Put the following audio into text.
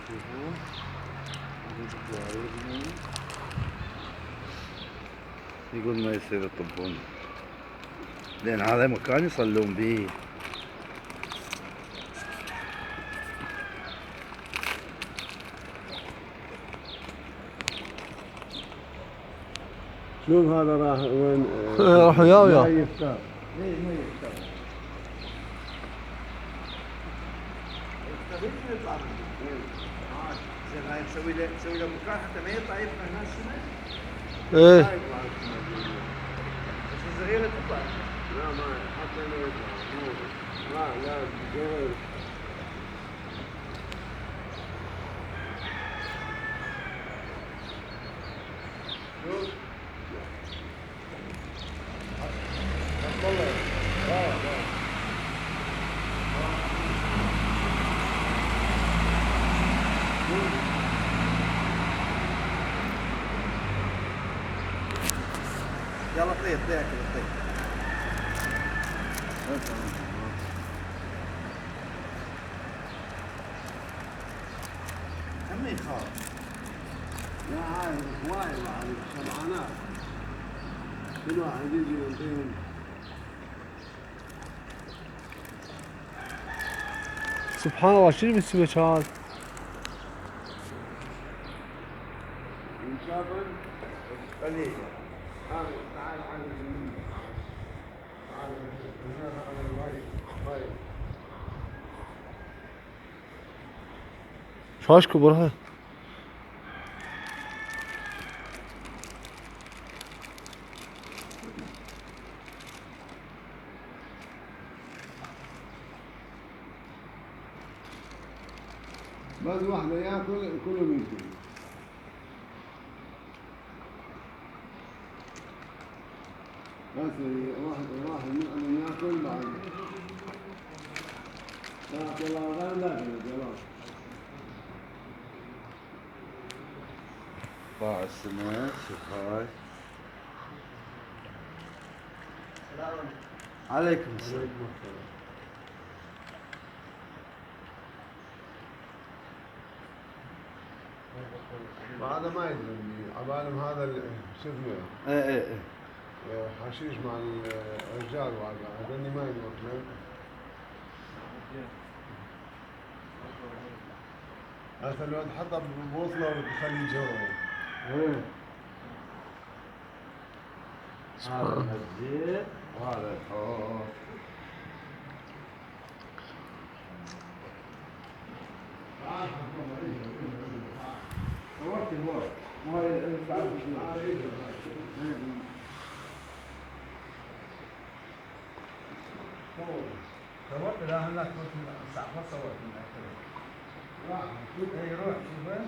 شوفوا يقول ما يصير يطبون لأن هذا مكان يصلون به. شلون هذا راح وين؟ راح وياه. ما يفتر. ليه ما يفتر؟ يفتر يطلع منه. زين هاي نسوي له مكان حتى ما يطلع يفهم هنا السنة. ايه ما يطلع السنة. بس الصغيرة تطلع. لا ما حتى ما يطلع. لا غير. شوف. يلا طير طير كذا طير. هم يخاف. لا هاي وايد عليك سبعانات. كل واحد يجي ينطيهم. سبحان الله شنو بالسمك هذا؟ ينشافن قليل. تعال على اليمين. تعال هنا على الرايت. رايت. شاش كبرها؟ بس واحدة ياكل كلهم ياكلوا. بس واحد منهم ياكل بعد. ياكل الغنم لا خلاص. باع السمك شوف هاي. عليكم السلام. هذا ما يدري عبالهم هذا شو اسمه ايه حشيش مع الرجال وهذا هذني ما يدري. هذا لو تحطه ببوصلة وتخليه جوا. هذا الزيت وهذا الحوض. صورت لا هناك الساعة 5 صورت هناك. راح. اي روح شوفه.